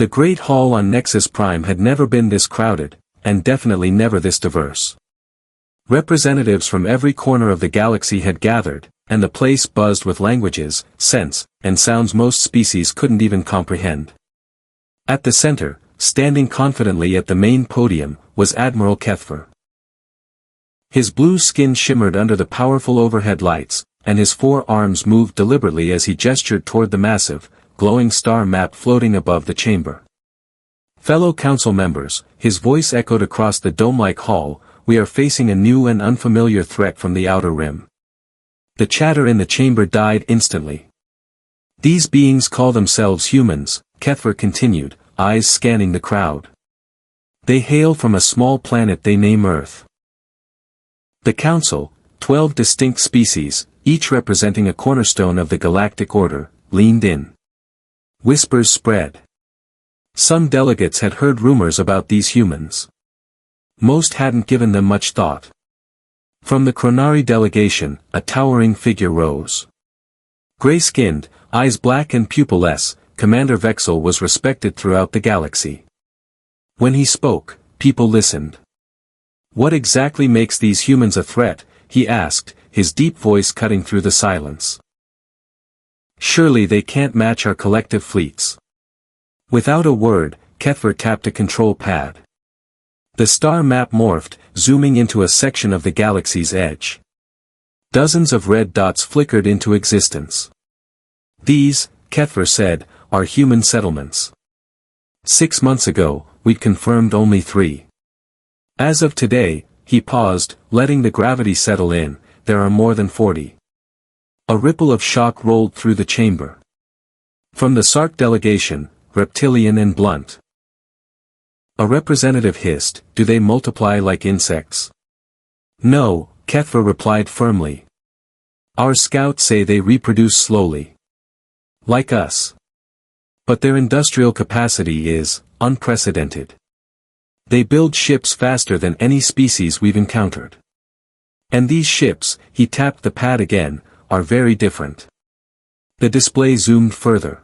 The Great Hall on Nexus Prime had never been this crowded, and definitely never this diverse. Representatives from every corner of the galaxy had gathered, and the place buzzed with languages, scents, and sounds most species couldn't even comprehend. At the center, standing confidently at the main podium, was Admiral Kepler. His blue skin shimmered under the powerful overhead lights, and his 4 arms moved deliberately as he gestured toward the massive, glowing star map floating above the chamber. Fellow council members, his voice echoed across the dome-like hall, we are facing a new and unfamiliar threat from the outer rim. The chatter in the chamber died instantly. These beings call themselves humans, Kepler continued, eyes scanning the crowd. They hail from a small planet they name Earth. The council, 12 distinct species, each representing a cornerstone of the galactic order, leaned in. Whispers spread. Some delegates had heard rumors about these humans. Most hadn't given them much thought. From the Chronari delegation, a towering figure rose. Gray-skinned, eyes black and pupilless, Commander Vexel was respected throughout the galaxy. When he spoke, people listened. What exactly makes these humans a threat? He asked, his deep voice cutting through the silence. Surely they can't match our collective fleets. Without a word, Kepler tapped a control pad. The star map morphed, zooming into a section of the galaxy's edge. Dozens of red dots flickered into existence. These, Kepler said, are human settlements. 6 months ago, we'd confirmed only 3. As of today, he paused, letting the gravity settle in, there are more than 40. A ripple of shock rolled through the chamber. From the Sark delegation, reptilian and blunt. A representative hissed, do they multiply like insects? No, Kepler replied firmly. Our scouts say they reproduce slowly. Like us. But their industrial capacity is unprecedented. They build ships faster than any species we've encountered. And these ships, he tapped the pad again, are very different. The display zoomed further.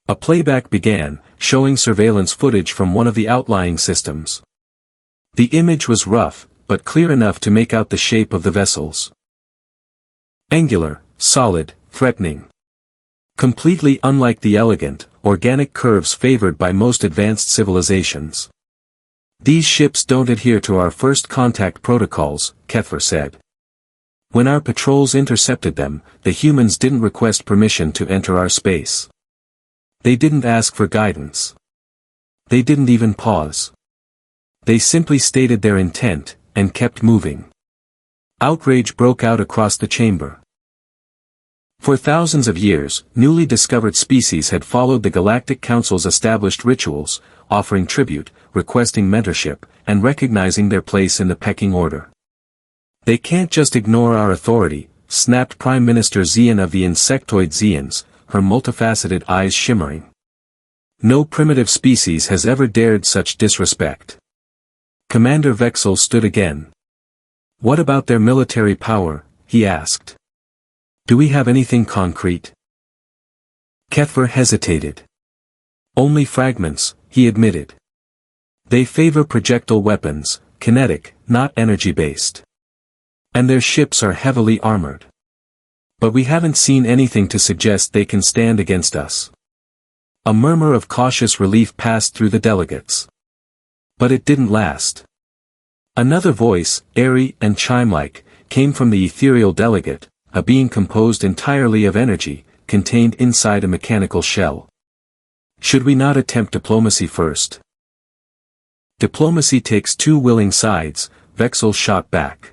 A playback began, showing surveillance footage from one of the outlying systems. The image was rough, but clear enough to make out the shape of the vessels. Angular, solid, threatening. Completely unlike the elegant, organic curves favored by most advanced civilizations. These ships don't adhere to our first contact protocols, Kepler said. When our patrols intercepted them, the humans didn't request permission to enter our space. They didn't ask for guidance. They didn't even pause. They simply stated their intent, and kept moving. Outrage broke out across the chamber. For thousands of years, newly discovered species had followed the Galactic Council's established rituals, offering tribute, requesting mentorship, and recognizing their place in the pecking order. They can't just ignore our authority, snapped Prime Minister Xian of the insectoid Xians, her multifaceted eyes shimmering. No primitive species has ever dared such disrespect. Commander Vexel stood again. What about their military power? He asked. Do we have anything concrete? Kepler hesitated. Only fragments, he admitted. They favor projectile weapons, kinetic, not energy-based. And their ships are heavily armored. But we haven't seen anything to suggest they can stand against us. A murmur of cautious relief passed through the delegates. But it didn't last. Another voice, airy and chime-like, came from the ethereal delegate, a being composed entirely of energy, contained inside a mechanical shell. Should we not attempt diplomacy first? Diplomacy takes 2 willing sides, Vexel shot back.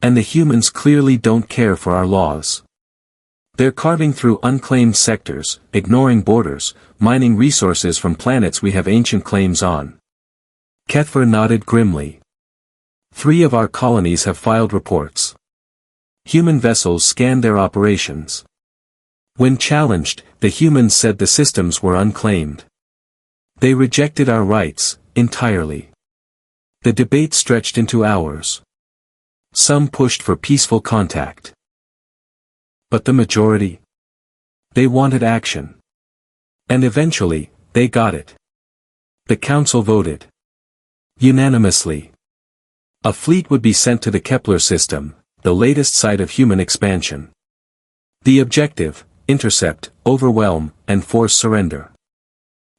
And the humans clearly don't care for our laws. They're carving through unclaimed sectors, ignoring borders, mining resources from planets we have ancient claims on. Kepler nodded grimly. 3 of our colonies have filed reports. Human vessels scanned their operations. When challenged, the humans said the systems were unclaimed. They rejected our rights, entirely. The debate stretched into hours. Some pushed for peaceful contact. But the majority? They wanted action. And eventually, they got it. The council voted unanimously. A fleet would be sent to the Kepler system, the latest site of human expansion. The objective: intercept, overwhelm, and force surrender.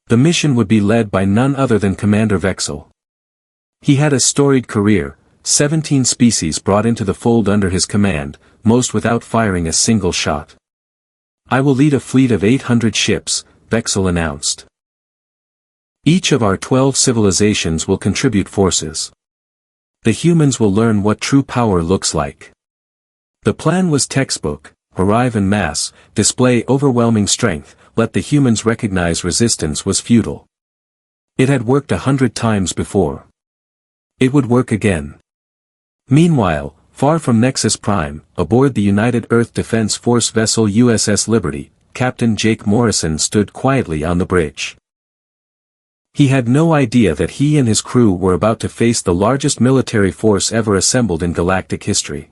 The mission would be led by none other than Commander Vexel. He had a storied career, 17 species brought into the fold under his command, most without firing a single shot. "I will lead a fleet of 800 ships," Vexel announced. "Each of our 12 civilizations will contribute forces. The humans will learn what true power looks like." The plan was textbook: arrive en masse, display overwhelming strength, let the humans recognize resistance was futile. It had worked 100 times before. It would work again. Meanwhile, far from Nexus Prime, aboard the United Earth Defense Force vessel USS Liberty, Captain Jake Morrison stood quietly on the bridge. He had no idea that he and his crew were about to face the largest military force ever assembled in galactic history.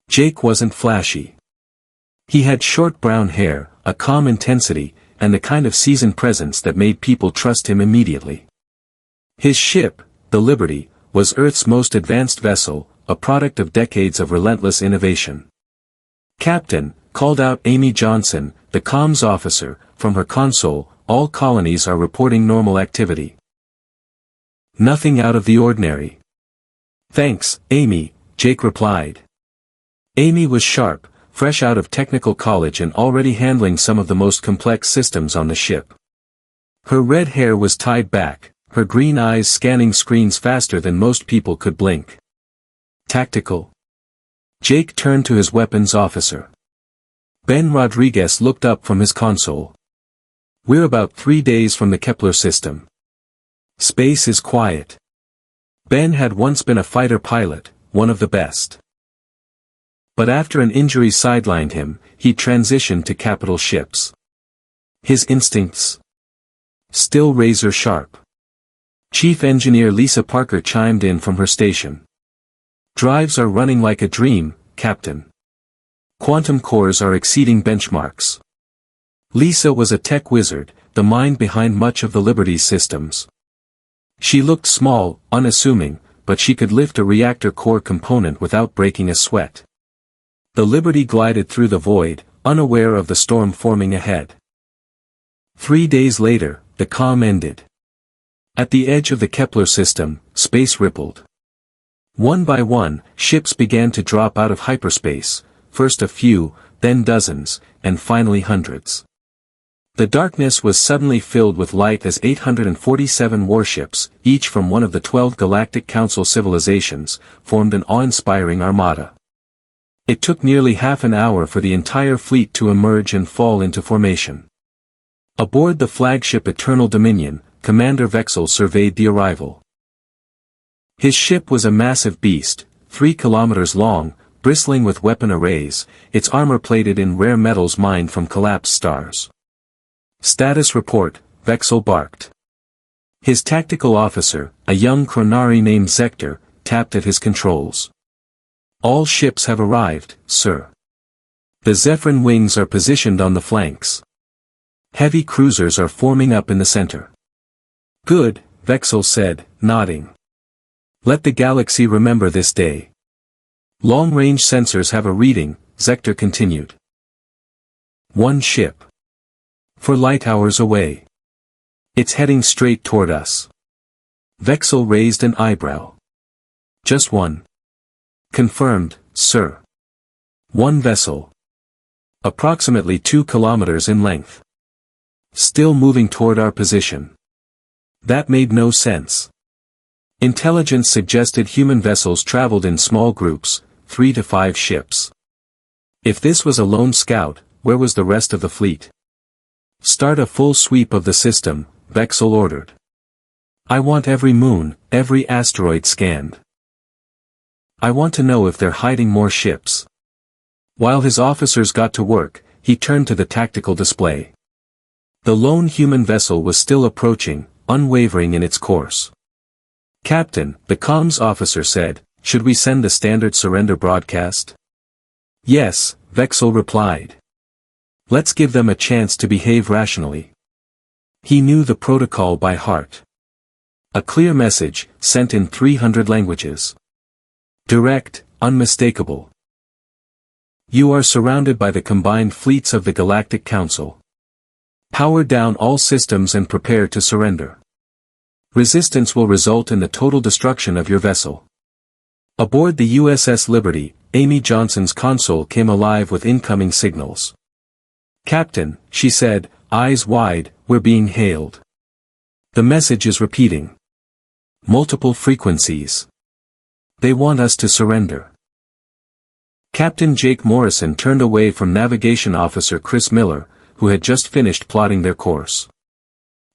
Jake wasn't flashy. He had short brown hair, a calm intensity, and the kind of seasoned presence that made people trust him immediately. His ship, the Liberty, was Earth's most advanced vessel, a product of decades of relentless innovation. "Captain," called out Amy Johnson, the comms officer, from her console, "all colonies are reporting normal activity. Nothing out of the ordinary." "Thanks, Amy," Jake replied. Amy was sharp, fresh out of technical college and already handling some of the most complex systems on the ship. Her red hair was tied back, her green eyes scanning screens faster than most people could blink. "Tactical?" Jake turned to his weapons officer. Ben Rodriguez looked up from his console. "We're about 3 days from the Kepler system. Space is quiet." Ben had once been a fighter pilot, one of the best. But after an injury sidelined him, he transitioned to capital ships. His instincts still razor sharp. Chief Engineer Lisa Parker chimed in from her station. "Drives are running like a dream, Captain. Quantum cores are exceeding benchmarks." Lisa was a tech wizard, the mind behind much of the Liberty's systems. She looked small, unassuming, but she could lift a reactor core component without breaking a sweat. The Liberty glided through the void, unaware of the storm forming ahead. 3 days later, the calm ended. At the edge of the Kepler system, space rippled. One by one, ships began to drop out of hyperspace, first a few, then dozens, and finally hundreds. The darkness was suddenly filled with light as 847 warships, each from one of the 12 Galactic Council civilizations, formed an awe-inspiring armada. It took nearly half an hour for the entire fleet to emerge and fall into formation. Aboard the flagship Eternal Dominion, Commander Vexel surveyed the arrival. His ship was a massive beast, 3 kilometers long, bristling with weapon arrays, its armor plated in rare metals mined from collapsed stars. "Status report," Vexel barked. His tactical officer, a young Chronari named Zector, tapped at his controls. "All ships have arrived, sir. The Zephyrin wings are positioned on the flanks. Heavy cruisers are forming up in the center." "Good," Vexel said, nodding. "Let the galaxy remember this day." "Long-range sensors have a reading," Zector continued. "1 ship. 4 light hours away. It's heading straight toward us." Vexel raised an eyebrow. "Just 1. "Confirmed, sir. 1 vessel. Approximately 2 kilometers in length. Still moving toward our position." That made no sense. Intelligence suggested human vessels traveled in small groups, 3 to 5 ships. If this was a lone scout, where was the rest of the fleet? "Start a full sweep of the system," Vexel ordered. "I want every moon, every asteroid scanned. I want to know if they're hiding more ships." While his officers got to work, he turned to the tactical display. The lone human vessel was still approaching, unwavering in its course. "Captain," the comms officer said, "should we send the standard surrender broadcast?" "Yes," Vexel replied. "Let's give them a chance to behave rationally." He knew the protocol by heart. A clear message, sent in 300 languages. Direct, unmistakable. You are surrounded by the combined fleets of the Galactic Council. Power down all systems and prepare to surrender. Resistance will result in the total destruction of your vessel. Aboard the USS Liberty, Amy Johnson's console came alive with incoming signals. Captain, she said, eyes wide, we're being hailed. The message is repeating. Multiple frequencies. They want us to surrender. Captain Jake Morrison turned away from Navigation Officer Chris Miller, who had just finished plotting their course.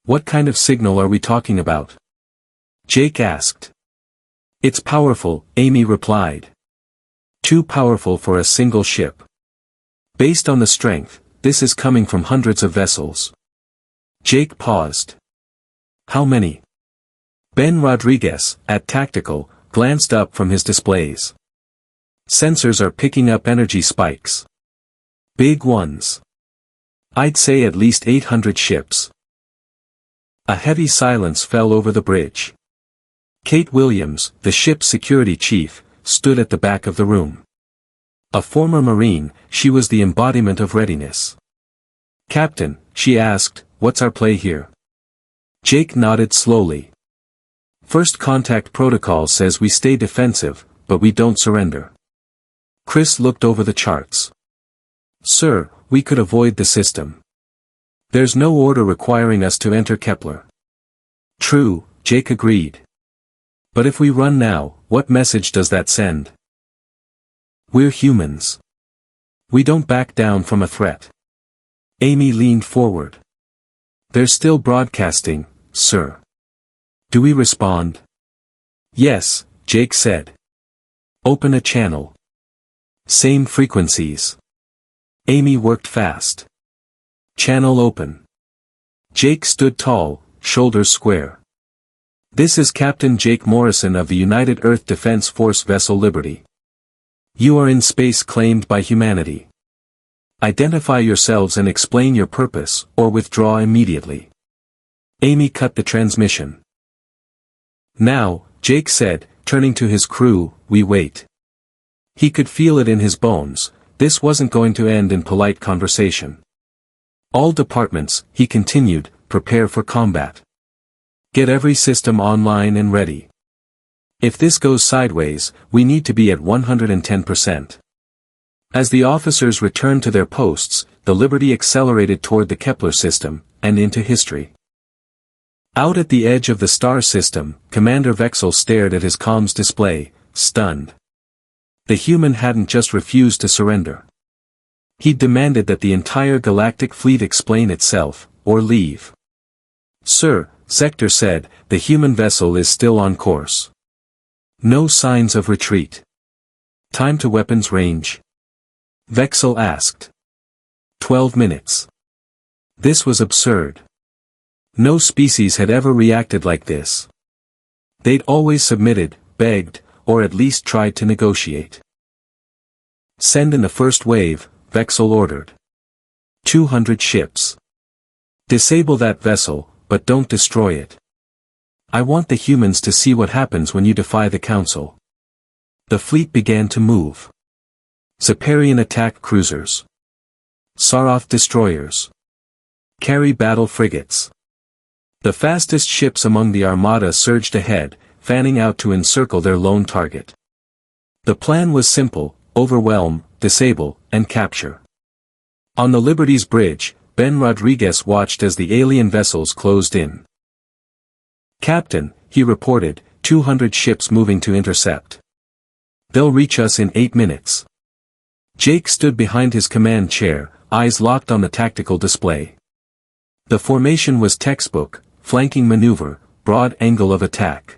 What kind of signal are we talking about? Jake asked. It's powerful, Amy replied. Too powerful for a single ship. Based on the strength, this is coming from hundreds of vessels. Jake paused. How many? Ben Rodriguez, at Tactical, glanced up from his displays. Sensors are picking up energy spikes. Big ones. I'd say at least 800 ships. A heavy silence fell over the bridge. Kate Williams, the ship's security chief, stood at the back of the room. A former Marine, she was the embodiment of readiness. Captain, she asked, what's our play here? Jake nodded slowly. First contact protocol says we stay defensive, but we don't surrender. Chris looked over the charts. Sir, we could avoid the system. There's no order requiring us to enter Kepler. True, Jake agreed. But if we run now, what message does that send? We're humans. We don't back down from a threat. Amy leaned forward. They're still broadcasting, sir. Do we respond? Yes, Jake said. Open a channel. Same frequencies. Amy worked fast. Channel open. Jake stood tall, shoulders square. This is Captain Jake Morrison of the United Earth Defense Force vessel Liberty. You are in space claimed by humanity. Identify yourselves and explain your purpose, or withdraw immediately. Amy cut the transmission. Now, Jake said, turning to his crew, we wait. He could feel it in his bones, this wasn't going to end in polite conversation. All departments, he continued, prepare for combat. Get every system online and ready. If this goes sideways, we need to be at 110%. As the officers returned to their posts, the Liberty accelerated toward the Kepler system, and into history. Out at the edge of the star system, Commander Vexel stared at his comms display, stunned. The human hadn't just refused to surrender. He demanded that the entire galactic fleet explain itself, or leave. Sir, Sector said, the human vessel is still on course. No signs of retreat. Time to weapons range? Vexel asked. 12 minutes. This was absurd. No species had ever reacted like this. They'd always submitted, begged, or at least tried to negotiate. Send in the first wave, Vexel ordered. 200 ships. Disable that vessel, but don't destroy it. I want the humans to see what happens when you defy the Council. The fleet began to move. Separian attack cruisers. Saroth destroyers. Carry battle frigates. The fastest ships among the armada surged ahead, fanning out to encircle their lone target. The plan was simple, overwhelm, disable, and capture. On the Liberty's bridge, Ben Rodriguez watched as the alien vessels closed in. Captain, he reported, 200 ships moving to intercept. They'll reach us in 8 minutes. Jake stood behind his command chair, eyes locked on the tactical display. The formation was textbook, flanking maneuver, broad angle of attack.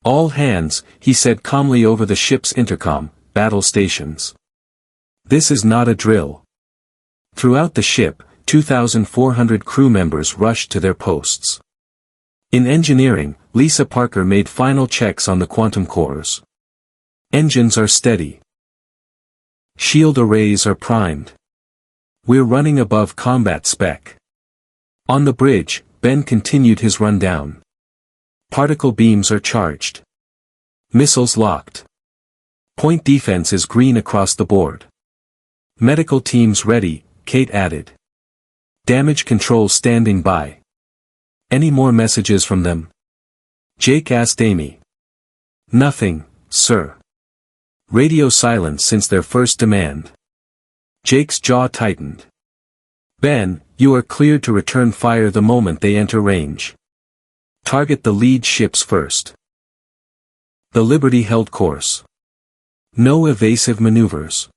All hands, he said calmly over the ship's intercom, battle stations. This is not a drill. Throughout the ship, 2,400 crew members rushed to their posts. In engineering, Lisa Parker made final checks on the quantum cores. Engines are steady. Shield arrays are primed. We're running above combat spec. On the bridge, Ben continued his rundown. Particle beams are charged. Missiles locked. Point defense is green across the board. Medical teams ready, Kate added. Damage control standing by. Any more messages from them? Jake asked Amy. Nothing, sir. Radio silence since their first demand. Jake's jaw tightened. Ben, you are cleared to return fire the moment they enter range. Target the lead ships first. The Liberty held course. No evasive maneuvers.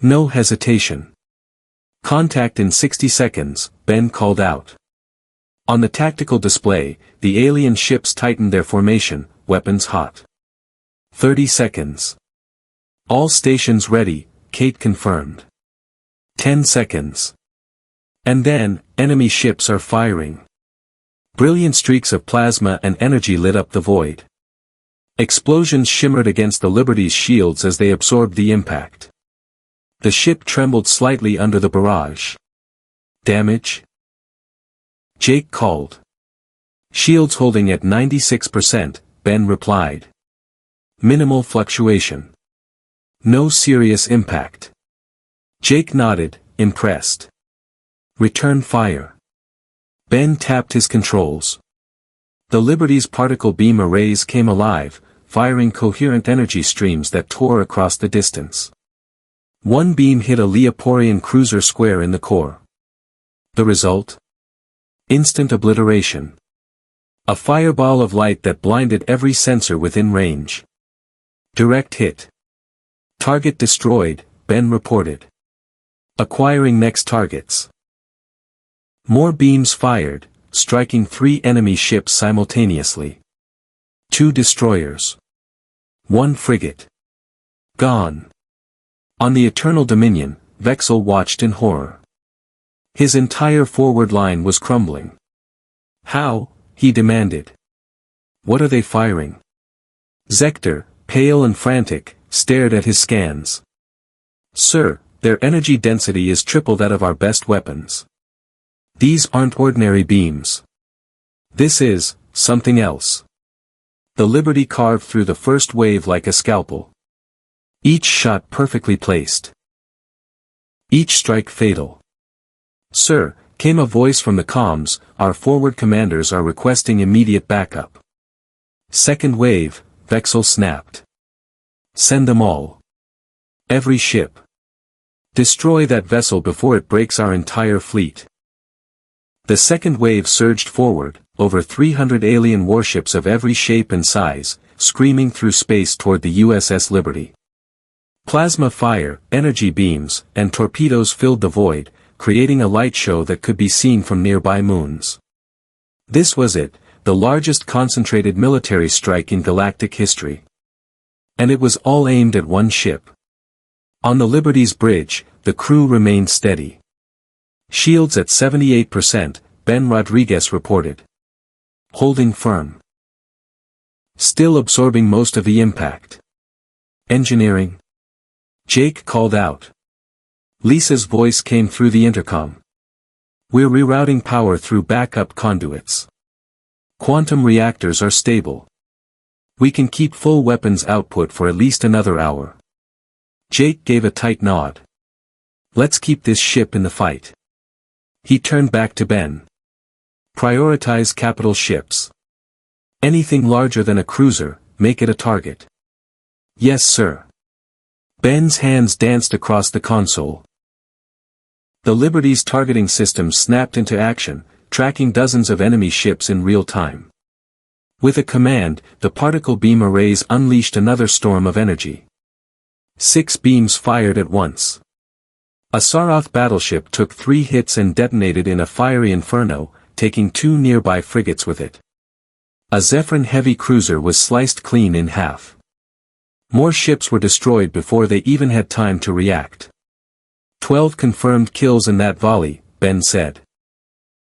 No hesitation. Contact in 60 seconds, Ben called out. On the tactical display, the alien ships tightened their formation, weapons hot. 30 seconds. All stations ready, Kate confirmed. 10 seconds. And then, enemy ships are firing. Brilliant streaks of plasma and energy lit up the void. Explosions shimmered against the Liberty's shields as they absorbed the impact. The ship trembled slightly under the barrage. Damage? Jake called. Shields holding at 96%, Ben replied. Minimal fluctuation. No serious impact. Jake nodded, impressed. Return fire. Ben tapped his controls. The Liberty's particle beam arrays came alive, firing coherent energy streams that tore across the distance. One beam hit a Leoporian cruiser square in the core. The result? Instant obliteration. A fireball of light that blinded every sensor within range. Direct hit. Target destroyed, Ben reported. Acquiring next targets. More beams fired, striking 3 enemy ships simultaneously. 2 destroyers. 1 frigate. Gone. On the Eternal Dominion, Vexel watched in horror. His entire forward line was crumbling. How? He demanded. What are they firing? Zector, pale and frantic, stared at his scans. Sir, their energy density is triple that of our best weapons. These aren't ordinary beams. This is something else. The Liberty carved through the first wave like a scalpel. Each shot perfectly placed. Each strike fatal. Sir, came a voice from the comms, our forward commanders are requesting immediate backup. Second wave, Vexel snapped. Send them all. Every ship. Destroy that vessel before it breaks our entire fleet. The second wave surged forward, over 300 alien warships of every shape and size, screaming through space toward the USS Liberty. Plasma fire, energy beams, and torpedoes filled the void, creating a light show that could be seen from nearby moons. This was it, the largest concentrated military strike in galactic history. And it was all aimed at one ship. On the Liberty's bridge, the crew remained steady. Shields at 78%, Ben Rodriguez reported. Holding firm. Still absorbing most of the impact. Engineering. Jake called out. Lisa's voice came through the intercom. We're rerouting power through backup conduits. Quantum reactors are stable. We can keep full weapons output for at least another hour. Jake gave a tight nod. Let's keep this ship in the fight. He turned back to Ben. Prioritize capital ships. Anything larger than a cruiser, make it a target. Yes, sir. Ben's hands danced across the console. The Liberty's targeting system snapped into action, tracking dozens of enemy ships in real time. With a command, the particle beam arrays unleashed another storm of energy. 6 beams fired at once. A Saroth battleship took 3 hits and detonated in a fiery inferno, taking 2 nearby frigates with it. A Zephyrin heavy cruiser was sliced clean in half. More ships were destroyed before they even had time to react. 12 confirmed kills in that volley, Ben said.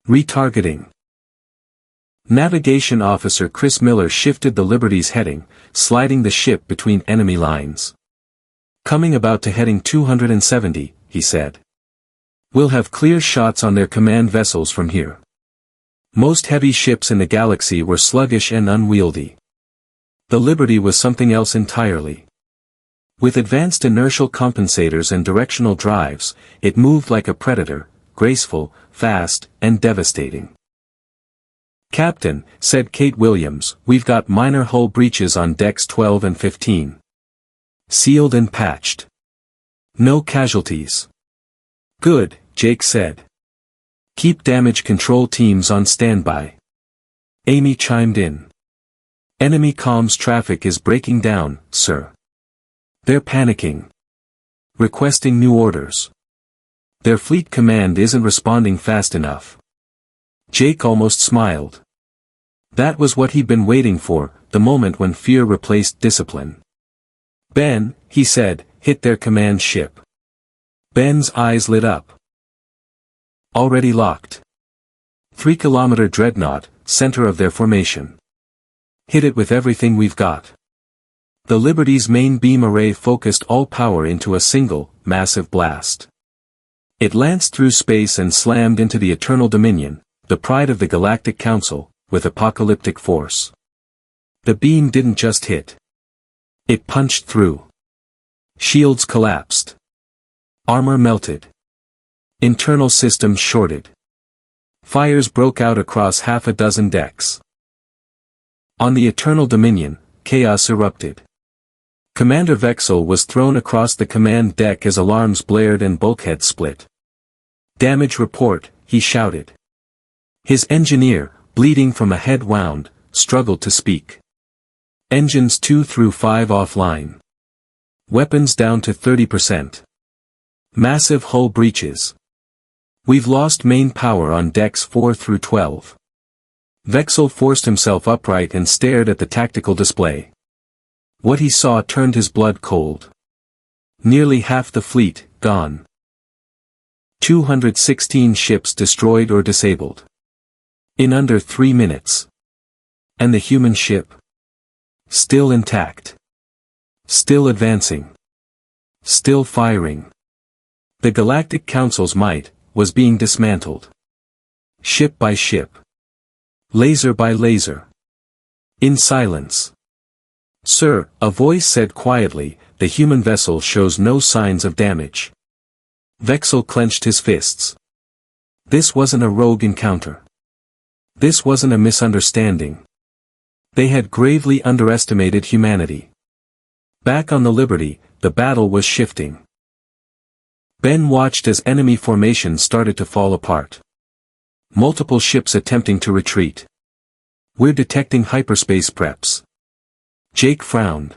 Retargeting. Navigation Officer Chris Miller shifted the Liberty's heading, sliding the ship between enemy lines. Coming about to heading 270, he said. We'll have clear shots on their command vessels from here. Most heavy ships in the galaxy were sluggish and unwieldy. The Liberty was something else entirely. With advanced inertial compensators and directional drives, it moved like a predator, graceful, fast, and devastating. "Captain," said Kate Williams, "we've got minor hull breaches on decks 12 and 15. Sealed and patched. No casualties." "Good," Jake said. "Keep damage control teams on standby." Amy chimed in. "Enemy comms traffic is breaking down, sir. They're panicking. Requesting new orders. Their fleet command isn't responding fast enough." Jake almost smiled. That was what he'd been waiting for, the moment when fear replaced discipline. "Ben," he said, "hit their command ship." Ben's eyes lit up. "Already locked. 3-kilometer dreadnought, center of their formation. Hit it with everything we've got." The Liberty's main beam array focused all power into a single, massive blast. It lanced through space and slammed into the Eternal Dominion, the pride of the Galactic Council, with apocalyptic force. The beam didn't just hit. It punched through. Shields collapsed. Armor melted. Internal systems shorted. Fires broke out across half a dozen decks. On the Eternal Dominion, chaos erupted. Commander Vexel was thrown across the command deck as alarms blared and bulkheads split. "Damage report," he shouted. His engineer, bleeding from a head wound, struggled to speak. "Engines 2 through 5 offline. Weapons down to 30%. Massive hull breaches. We've lost main power on decks 4 through 12. Vexel forced himself upright and stared at the tactical display. What he saw turned his blood cold. Nearly half the fleet, gone. 216 ships destroyed or disabled. In under 3 minutes. And the human ship? Still intact. Still advancing. Still firing. The Galactic Council's might was being dismantled. Ship by ship. Laser by laser. In silence. "Sir," a voice said quietly, "the human vessel shows no signs of damage." Vexel clenched his fists. This wasn't a rogue encounter. This wasn't a misunderstanding. They had gravely underestimated humanity. Back on the Liberty, the battle was shifting. Ben watched as enemy formations started to fall apart. Multiple ships attempting to retreat. "We're detecting hyperspace preps." Jake frowned.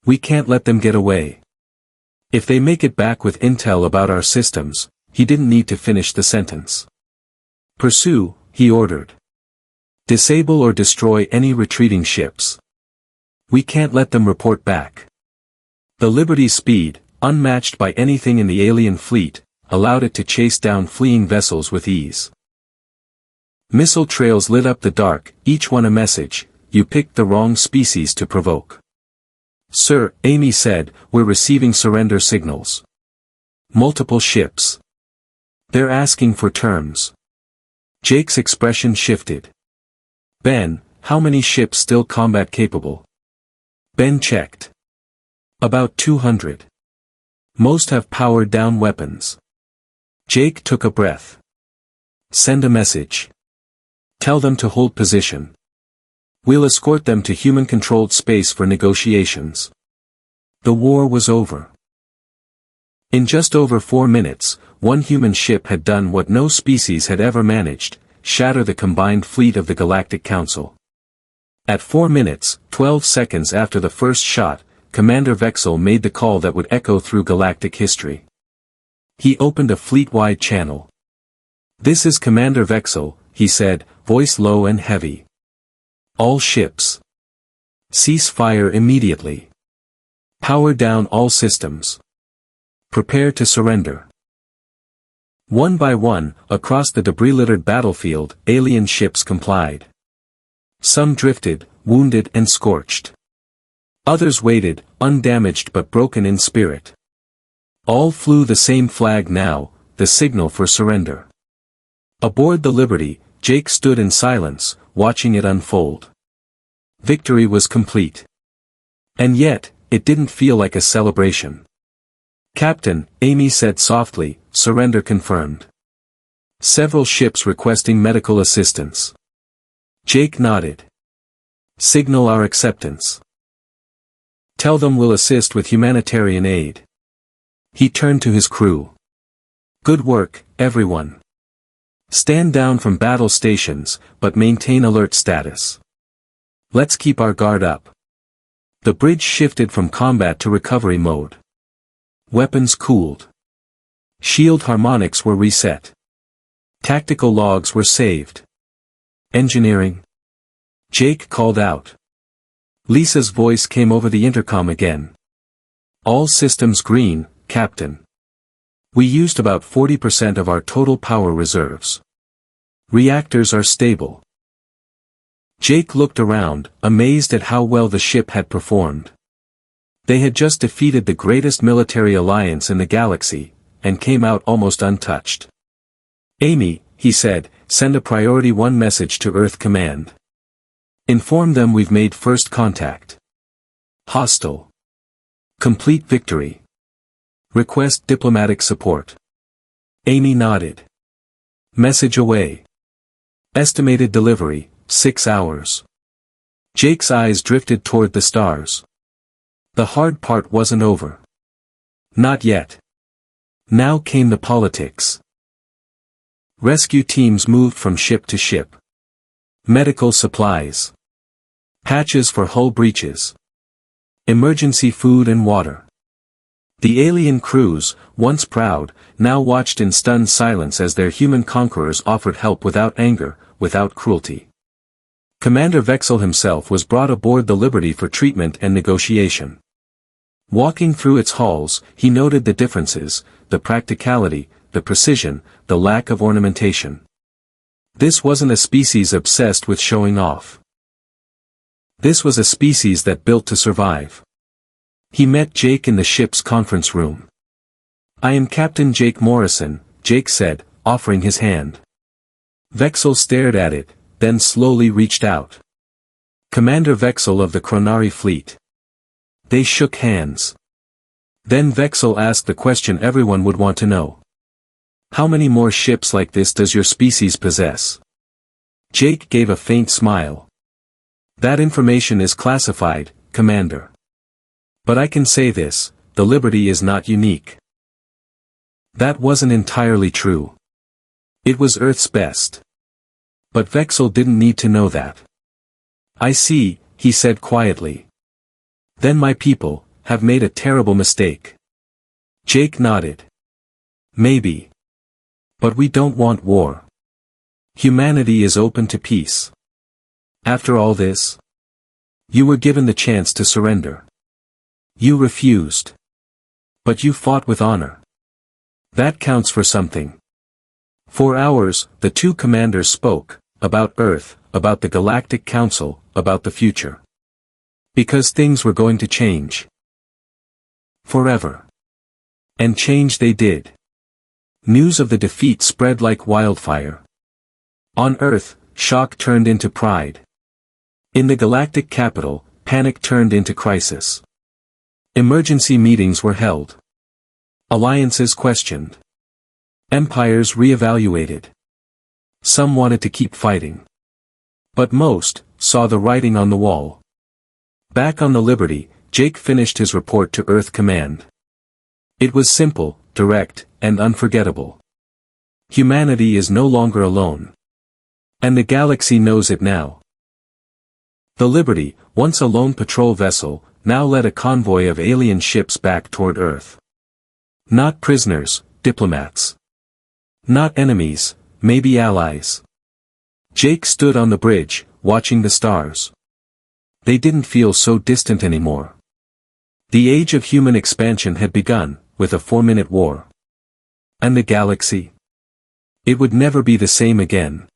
"We can't let them get away. If they make it back with intel about our systems," he didn't need to finish the sentence. "Pursue," he ordered. "Disable or destroy any retreating ships. We can't let them report back." The Liberty's speed, unmatched by anything in the alien fleet, allowed it to chase down fleeing vessels with ease. Missile trails lit up the dark, each one a message: "You picked the wrong species to provoke." "Sir," Amy said, "we're receiving surrender signals. Multiple ships. They're asking for terms." Jake's expression shifted. "Ben, how many ships still combat capable?" Ben checked. "About 200. Most have powered down weapons." Jake took a breath. "Send a message. Tell them to hold position. We'll escort them to human-controlled space for negotiations." The war was over. In just over 4 minutes, one human ship had done what no species had ever managed: shatter the combined fleet of the Galactic Council. At 4 minutes, 12 seconds after the first shot, Commander Vexel made the call that would echo through galactic history. He opened a fleet-wide channel. "This is Commander Vexel," he said, voice low and heavy. "All ships. Cease fire immediately. Power down all systems. Prepare to surrender." One by one, across the debris-littered battlefield, alien ships complied. Some drifted, wounded and scorched. Others waited, undamaged but broken in spirit. All flew the same flag now, the signal for surrender. Aboard the Liberty, Jake stood in silence, watching it unfold. Victory was complete. And yet, it didn't feel like a celebration. "Captain," Amy said softly, "surrender confirmed. Several ships requesting medical assistance." Jake nodded. "Signal our acceptance. Tell them we'll assist with humanitarian aid." He turned to his crew. "Good work, everyone. Stand down from battle stations, but maintain alert status. Let's keep our guard up." The bridge shifted from combat to recovery mode. Weapons cooled. Shield harmonics were reset. Tactical logs were saved. "Engineering?" Jake called out. Lisa's voice came over the intercom again. "All systems green, Captain. We used about 40% of our total power reserves. Reactors are stable." Jake looked around, amazed at how well the ship had performed. They had just defeated the greatest military alliance in the galaxy, and came out almost untouched. "Amy," he said, "send a Priority 1 message to Earth Command. Inform them we've made first contact. Hostile. Complete victory. Request diplomatic support." Amy nodded. "Message away. Estimated delivery, 6 hours." Jake's eyes drifted toward the stars. The hard part wasn't over. Not yet. Now came the politics. Rescue teams moved from ship to ship. Medical supplies. Patches for hull breaches. Emergency food and water. The alien crews, once proud, now watched in stunned silence as their human conquerors offered help without anger, without cruelty. Commander Vexel himself was brought aboard the Liberty for treatment and negotiation. Walking through its halls, he noted the differences, the practicality, the precision, the lack of ornamentation. This wasn't a species obsessed with showing off. This was a species that built to survive. He met Jake in the ship's conference room. "I am Captain Jake Morrison," Jake said, offering his hand. Vexel stared at it, then slowly reached out. "Commander Vexel of the Chronari fleet." They shook hands. Then Vexel asked the question everyone would want to know. "How many more ships like this does your species possess?" Jake gave a faint smile. "That information is classified, Commander. But I can say this, the Liberty is not unique." That wasn't entirely true. It was Earth's best. But Vexel didn't need to know that. "I see," he said quietly. "Then my people have made a terrible mistake." Jake nodded. "Maybe. But we don't want war. Humanity is open to peace. After all this, you were given the chance to surrender. You refused. But you fought with honor. That counts for something." For hours, the two commanders spoke, about Earth, about the Galactic Council, about the future. Because things were going to change. Forever. And change they did. News of the defeat spread like wildfire. On Earth, shock turned into pride. In the galactic capital, panic turned into crisis. Emergency meetings were held. Alliances questioned. Empires re-evaluated. Some wanted to keep fighting. But most saw the writing on the wall. Back on the Liberty, Jake finished his report to Earth Command. It was simple, direct, and unforgettable. Humanity is no longer alone. And the galaxy knows it now. The Liberty, once a lone patrol vessel, now led a convoy of alien ships back toward Earth. Not prisoners, diplomats. Not enemies, maybe allies. Jake stood on the bridge, watching the stars. They didn't feel so distant anymore. The age of human expansion had begun, with a 4-minute war. And the galaxy? It would never be the same again.